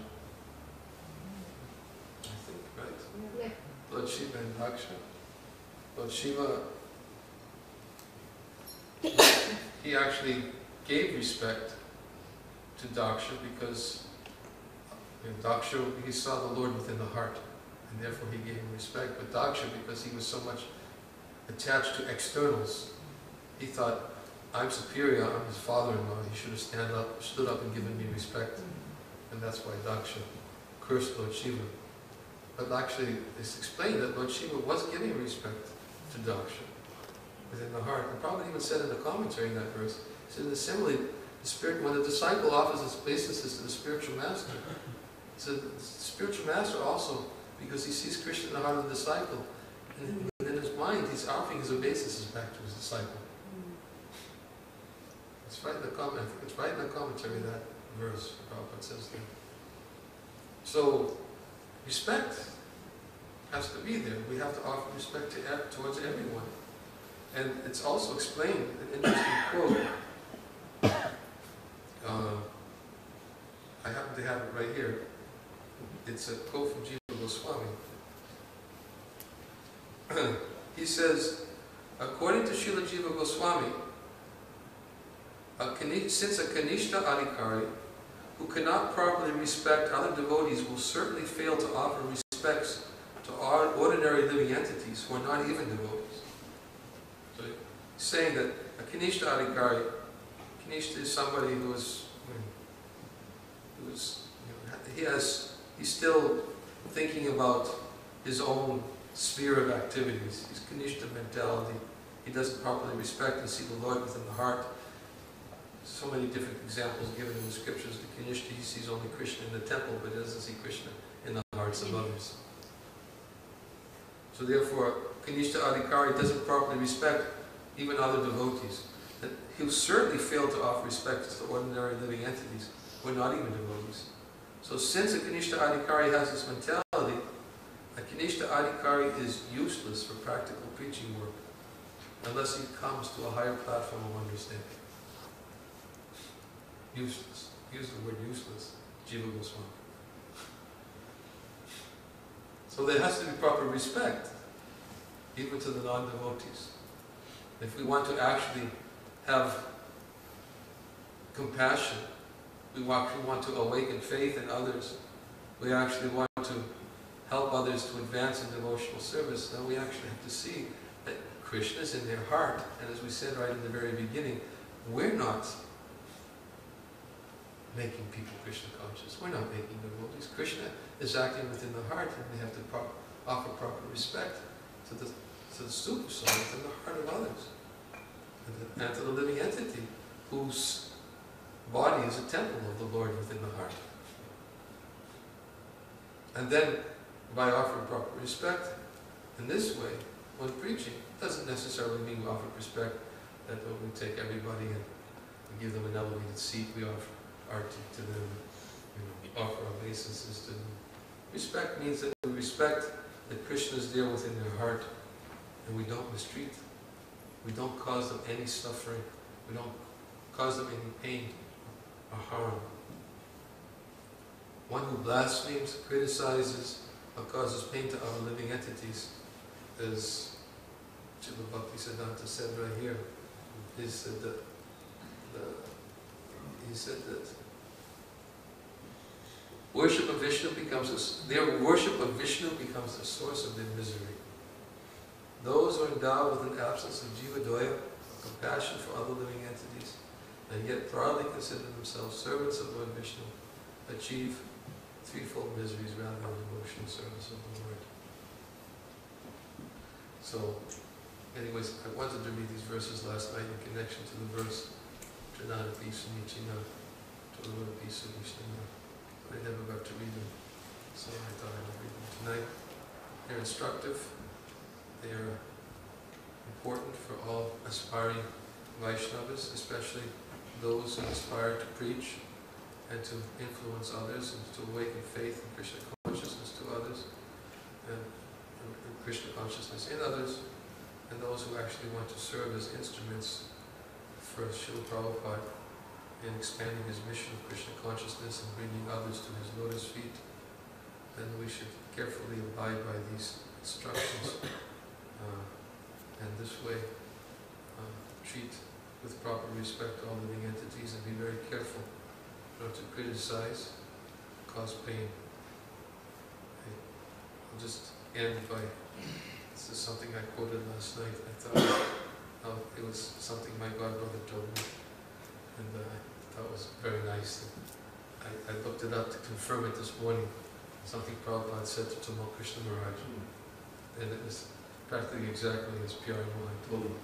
I think, right? Yeah. Lord Shiva and Daksha. Lord Shiva, he actually gave respect to Daksha because Daksha, he saw the Lord within the heart, and therefore he gave him respect. But Daksha, because he was so much attached to externals, he thought, I'm superior, I'm his father-in-law, he should have stood up and given me respect. And that's why Daksha cursed Lord Shiva. But actually, it's explained that Lord Shiva was giving respect to Daksha within the heart. And Prabhupada even said in the commentary in that verse, he said, similarly, the spirit, when the disciple offers his obeisances to the spiritual master, he said, the spiritual master also, because he sees Krishna in the heart of the disciple, and within his mind, he's offering his obeisances back to his disciple. It's right in the comment. I think it's right in the commentary that verse. Prabhupada says that. So, respect has to be there. We have to offer respect towards everyone. And it's also explained, an interesting quote. I happen to have it right here. It's a quote from Jiva Goswami. He says, according to Srila Jiva Goswami, since a Kanishta Adhikari who cannot properly respect other devotees will certainly fail to offer respects to ordinary living entities who are not even devotees. So he's saying that a Kanishta Adhikari, Kanishta is somebody he's still thinking about his own sphere of activities, his Kanishta mentality. He doesn't properly respect and see the Lord within the heart. So many different examples given in the scriptures. The Kanishta, he sees only Krishna in the temple, but doesn't see Krishna in the hearts of others. So therefore, Kanishta Adhikari doesn't properly respect even other devotees. And he'll certainly fail to offer respect to ordinary living entities who are not even devotees. So since a Kanishta Adhikari has this mentality, a Kanishta Adhikari is useless for practical preaching work unless he comes to a higher platform of understanding. Useless. Use the word useless. Jiva Goswami. So there has to be proper respect, even to the non-devotees. If we want to actually have compassion, we want to awaken faith in others, we actually want to help others to advance in devotional service, then we actually have to see that Krishna is in their heart. And as we said right in the very beginning, we're not making people Krishna conscious. We're not making devotees. Krishna is acting within the heart, and we have to offer proper respect to the super soul within the heart of others, and to the living entity whose body is a temple of the Lord within the heart. And then, by offering proper respect, in this way, when preaching, it doesn't necessarily mean we offer respect that when we take everybody and we give them an elevated seat, we offer arti to them, we offer obeisances to them. Respect means that we respect that Krishna is there within their heart, and we don't mistreat them. We don't cause them any suffering. We don't cause them any pain or harm. One who blasphemes, criticizes, or causes pain to other living entities, as Srila Bhaktisiddhanta said right here. He said that worship of Vishnu their worship of Vishnu becomes the source of their misery. Those who are endowed with an absence of jiva-doya, compassion for other living entities, and yet proudly consider themselves servants of Lord Vishnu, achieve threefold miseries rather than devotional service of the Lord. So, anyways, I wanted to read these verses last night in connection to the verse Trinada Pisu Nichina, Tolura Pisu Nishnana. But I never got to read them, so I thought I would read them tonight. They're instructive, they are important for all aspiring Vaishnavas, especially those who aspire to preach and to influence others and to awaken faith and Krishna consciousness to others, and Krishna consciousness in others, and those who actually want to serve as instruments for Srila Prabhupada in expanding his mission of Krishna consciousness and bringing others to his lotus feet. Then we should carefully abide by these instructions, and this way treat with proper respect all living entities and be very careful not to criticize, cause pain. I'll just end by, this is something I quoted last night. I thought it was something my godbrother told me, and I thought it was very nice. I looked it up to confirm it this morning, something Prabhupada said to Tamal Krishna Maharaj, and it was practically exactly as P.R. Mohan told me.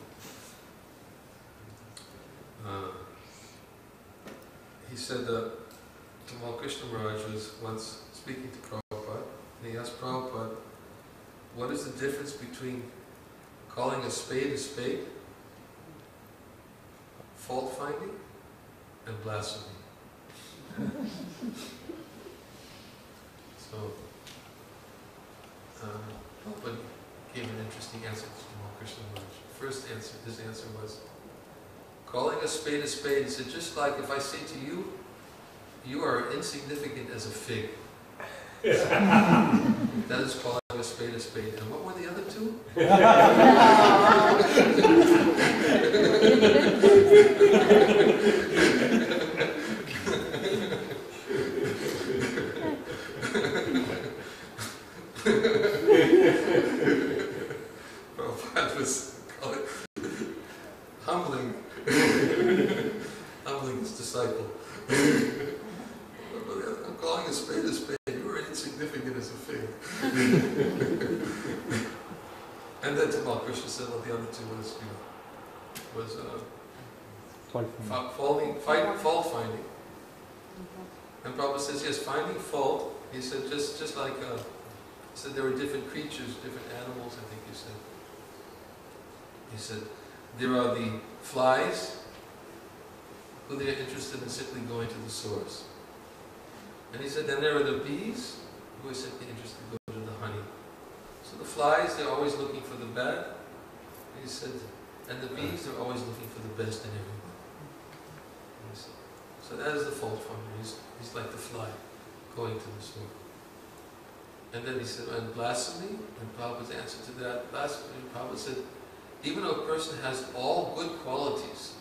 He said that Tamal Krishna Maharaj was once speaking to Prabhupada, and he asked Prabhupada, what is the difference between calling a spade, fault finding, and blasphemy? So, Prabhupada gave an interesting answer to Tamal Krishna Maharaj. First answer, his answer was, calling a spade, he said, just like if I say to you, you are insignificant as a fig. That is calling a spade. And what were the other two? Prabhupada was humbling his disciple. I'm calling a spade. You are insignificant as a fig. And then Tamal Krishna said, well, the other two was fault finding. And Prabhupada says, yes, finding fault. He said, just like he said there were different creatures, different animals. I think he said. He said there are the flies who they're interested in simply going to the source. And he said, then there are the bees who are simply interested in going to the honey. So the flies, they're always looking for the bad. He said, and the bees, they're always looking for the best in everyone. So that is the fault finder. He's like the fly going to the source. And then he said, and blasphemy, and Prabhupada's answer to that, blasphemy, Prabhupada said, even though a person has all good qualities,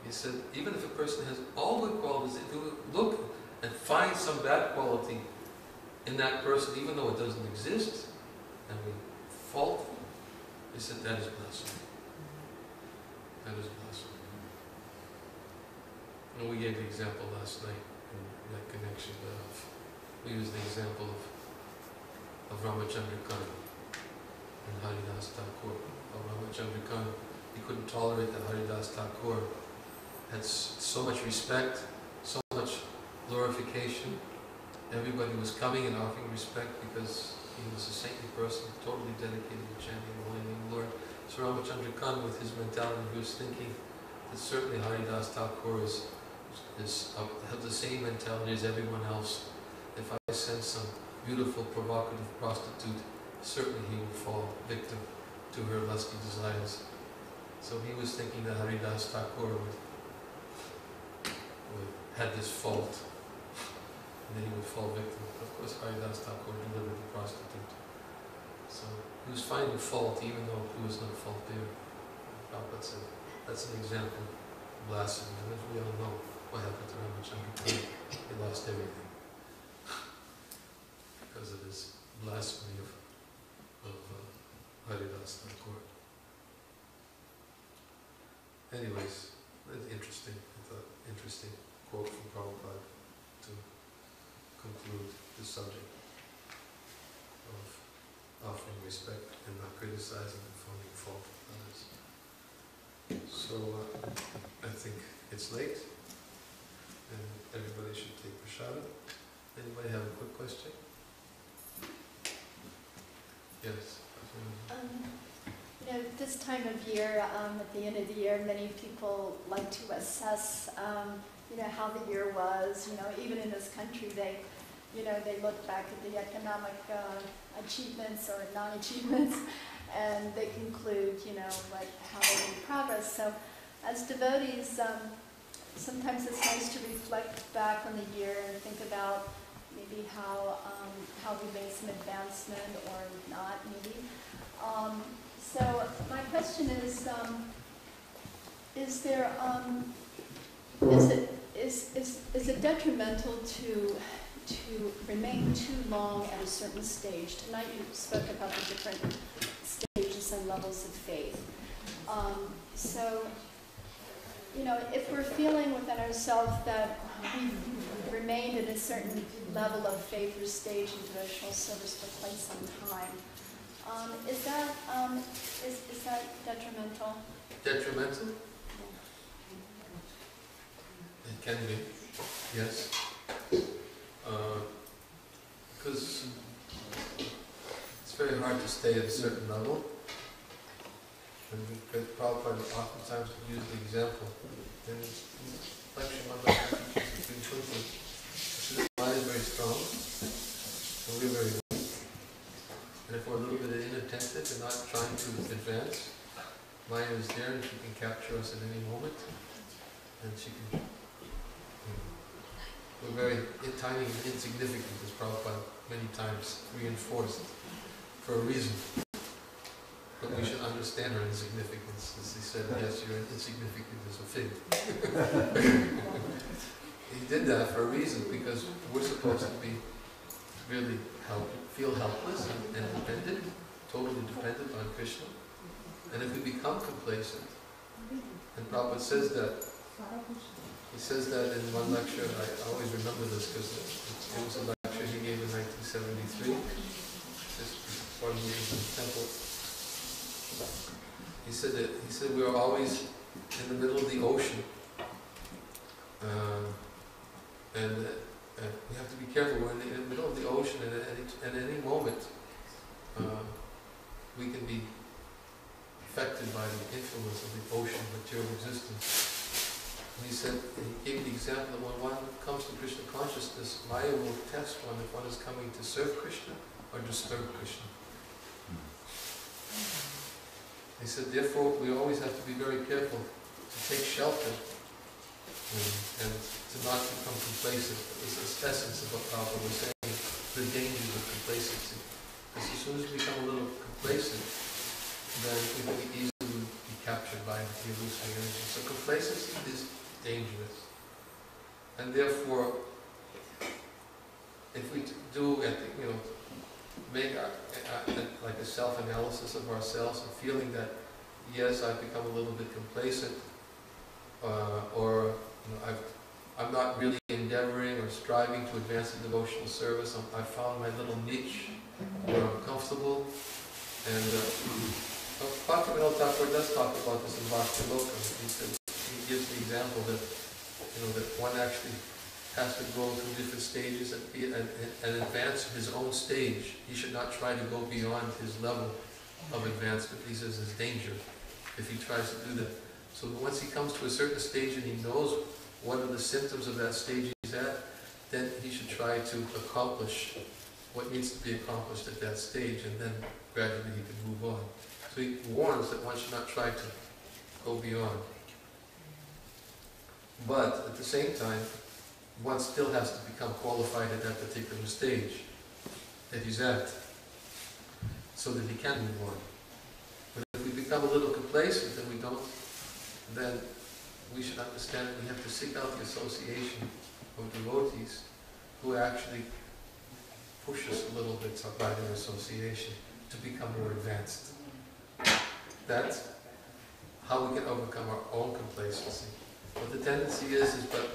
he said, even if a person has all good qualities, if you look and find some bad quality in that person, even though it doesn't exist, and we fault, he said, that is blasphemy. That is blasphemy. And we gave the example last night in that connection of, we used the example of Ramachandra Khan and Haridas Thakur. Ramachandra Khan, he couldn't tolerate that Haridas Thakur had so much respect, so much glorification. Everybody was coming and offering respect because he was a saintly person, totally dedicated to chanting the holy name of the Lord. So Ramachandra Khan, with his mentality, he was thinking that certainly Haridas Thakur is have the same mentality as everyone else. If I send some beautiful, provocative prostitute, certainly he will fall victim to her lusty desires. So he was thinking that Haridas Thakur had this fault, and then he would fall victim. Of course, Haridas Thakur delivered the prostitute. So he was finding fault even though there was no fault there. Prabhupada said, that's an example of blasphemy. And as we all know what happened to Ramachandra Khan, he lost everything because of his blasphemy of Haridas Thakur. Anyways, that's interesting. I thought interesting quote from Prabhupada to conclude the subject of offering respect and not criticizing and finding fault with others. So I think it's late and everybody should take prasada. Anybody have a quick question? Yes. You know, this time of year, at the end of the year, many people like to assess, you know, how the year was. You know, even in this country, they look back at the economic achievements or non-achievements, and they conclude, you know, like how they made progress. So, as devotees, sometimes it's nice to reflect back on the year and think about maybe how we made some advancement or not, maybe. So my question is there is it detrimental to remain too long at a certain stage? Tonight you spoke about the different stages and levels of faith. So, you know, if we're feeling within ourselves that we've remained at a certain level of faith or stage in devotional service for quite some time, is that detrimental? Detrimental? It can be, yes. Because it's very hard to stay at a certain level. And because Prabhupada oftentimes would use the example in lecture on the this mind is very strong, and we're very weak. And if we're a little bit inattentive and not trying to advance, Maya is there and she can capture us at any moment. And she can, we're very tiny and insignificant, as Prabhupada many times reinforced, for a reason. But we should understand our insignificance. As he said, yes, you're insignificant as a fig. He did that for a reason, because we're supposed to be really feel helpless and dependent, totally dependent on Krishna. And if we become complacent, and Prabhupada says that, he says that in one lecture, I always remember this because it was a lecture he gave in 1973, just before he was in the temple. He said we are always in the middle of the ocean, and we have to be careful. We're in the middle of the ocean, and at any moment we can be affected by the influence of the ocean of material existence. And he said, he gave the example that when one comes to Krishna consciousness, Maya will test one if one is coming to serve Krishna or disturb Krishna. He said, therefore, we always have to be very careful to take shelter and to not become complacent. This is the essence of what Prabhupada was saying, the dangers of complacency. Because as soon as we become a little complacent, then we can easily be captured by the illusory energy. So complacency is dangerous. And therefore, if we do, make like a self-analysis of ourselves and feeling that, yes, I've become a little bit complacent, or I'm not really endeavoring or striving to advance the devotional service. I found my little niche where I'm comfortable. And Bhaktivinoda Thakur does talk about this in Bhakti Loka. He said, he gives the example that, that one actually has to go through different stages and advance his own stage. He should not try to go beyond his level of advancement. He says there's danger if he tries to do that. So once he comes to a certain stage and he knows what are the symptoms of that stage he's at, then he should try to accomplish what needs to be accomplished at that stage, and then gradually he can move on. So he warns that one should not try to go beyond. But at the same time, one still has to become qualified at that particular stage that he's at, so that he can move on. But if we become a little complacent and we don't, then we should understand that we have to seek out the association of devotees who actually push us a little bit by their association to become more advanced. That's how we can overcome our own complacency. What the tendency is, but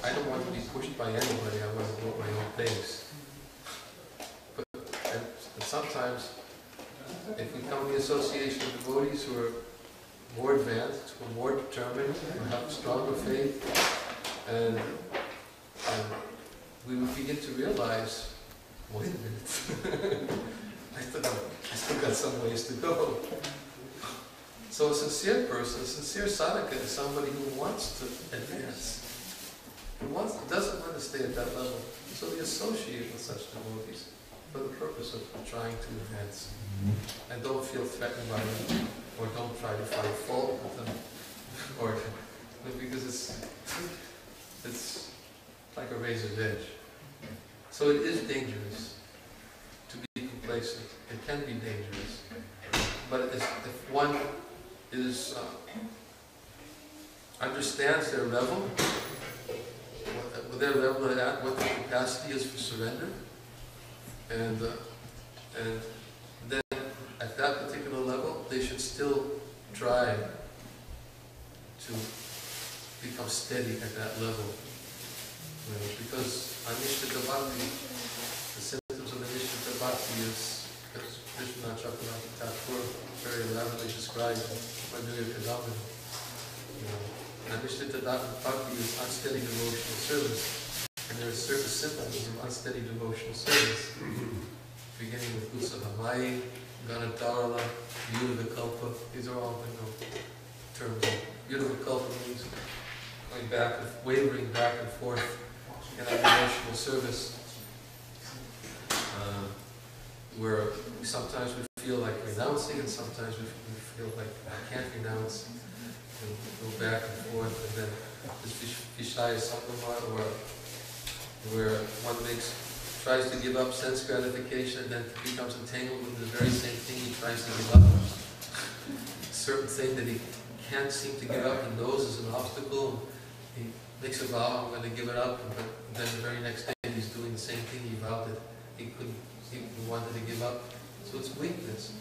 I don't want to be pushed by anybody, I want to go at my own pace. And sometimes, if we come to the association of devotees who are more advanced, who are more determined, who have stronger faith, and we would begin to realize, wait a minute, I still got some ways to go. So a sincere person, a sincere sadhaka is somebody who wants to advance. Doesn't want to stay at that level. So they associate with such devotees for the purpose of trying to advance. And don't feel threatened by them, or don't try to find fault with them, or because it's like a razor's edge. So it is dangerous to be complacent. It can be dangerous. But if one is understands their level, their level at what the capacity is for surrender, and then at that particular level, they should still try to become steady at that level. Because Anishtita Bhakti, the symptoms of Anishtita Bhakti is, as Vishwanath Chakravarti Thakur very elaborately described in New Kadamini. Anishtita Bhakti is unsteady devotional service, and there are certain symptoms of unsteady devotional service, beginning with Utsahamai, Ganatarala, Yuddhavikalpa. These are all terms. Yuddhavikalpa means going back, wavering back and forth in our devotional service, where sometimes we feel like renouncing, and sometimes we feel like I can't renounce, and go back and forth, and then this Vishaya Sangama, where one tries to give up sense gratification, and then becomes entangled with the very same thing he tries to give up. A certain thing that he can't seem to give up, he knows is an obstacle. He makes a vow, I'm going to give it up, but then the very next day he's doing the same thing he vowed that he wanted to give up. So it's weakness.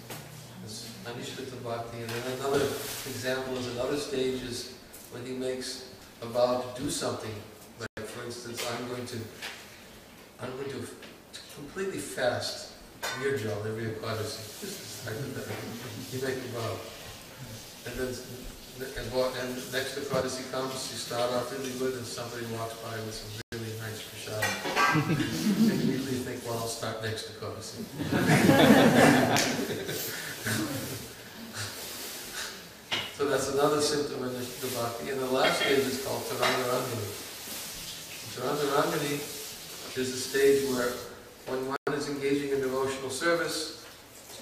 It's Anishtita Bhakti. And then another example is another stage is when he makes a vow to do something. Like for instance, I'm going to completely fast Nirjal every Ekadasi. Just like that. You make a vow. And then and next Ekadasi comes, you start off really good, and somebody walks by with some really nice prasad. And you immediately think, well, I'll start next Ekadasi. So that's another symptom of the bhakti. And the last stage is called Tarangarangani. Tarangarangani is a stage where when one is engaging in devotional service,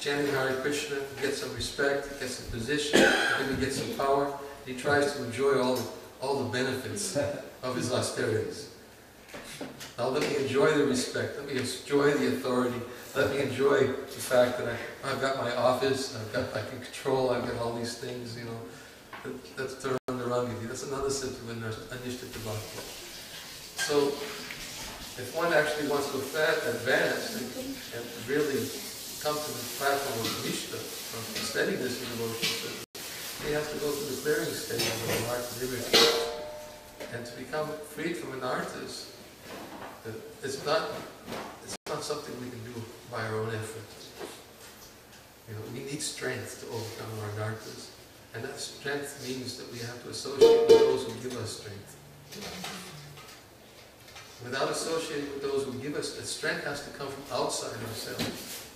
chanting Hare Krishna, he gets some respect, he gets some position, maybe gets some power. He tries to enjoy all the benefits of his austerities. Now let me enjoy the respect, let me enjoy the authority, let me enjoy the fact that I've got my office, I can control, I've got all these things, That's Tarangarangani. That's another symptom of Anishtita Bhakti. So if one actually wants to advance and really come to the platform of Nishta, of steadiness in devotional service, he has to go through the clearing stage of anartha liberty. And to become freed from anarthas, it's not something we can do by our own effort. We need strength to overcome our anarthas. And that strength means that we have to associate with those who give us strength. Without associating with those who give us, the strength has to come from outside ourselves.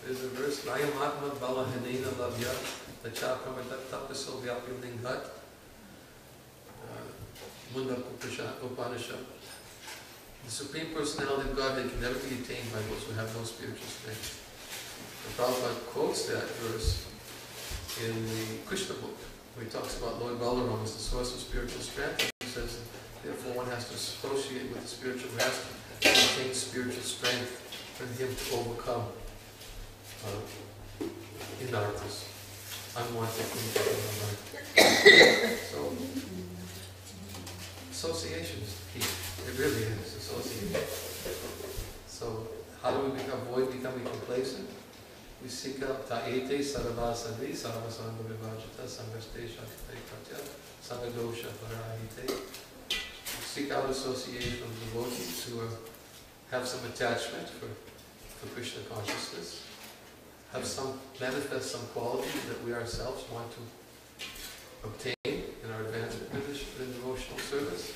There's a verse, Vayamatma Balahanena Lavya, Lachakamatatapasol Vyapyamlingat, Munda Upanishad. The Supreme Personality of Godhead can never be attained by those who have no spiritual strength. The Prabhupada quotes that verse in the Krishna book, where he talks about Lord Balaram as the source of spiritual strength. He says, therefore one has to associate with the spiritual master to obtain spiritual strength for him to overcome inarthas, unwanted things in our life. So, association is key. It really is, association. So, how do we avoid becoming complacent? We seek out ta'ete sarvasavi sarvasanga vivajita sangaste shakti pratya sangadosha parahite. Seek out association of devotees who have some attachment for Krishna consciousness, manifest some qualities that we ourselves want to obtain in our advancement in devotional service.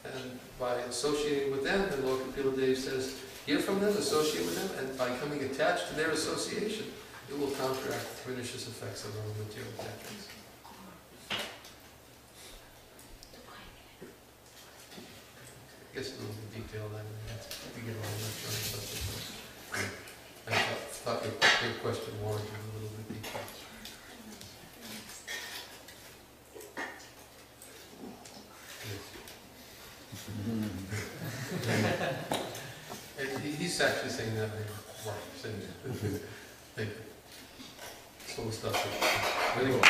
And by associating with them, the Lord Kapila Dev says, hear from them, associate with them, and by becoming attached to their association, it will counteract the pernicious effects of our material attachments. I guess a little bit detailed, I to get all much on the subject. I thought your question warranted a little bit detail. He's actually saying that. Saying that. Thank you. So we'll stop there. Very well.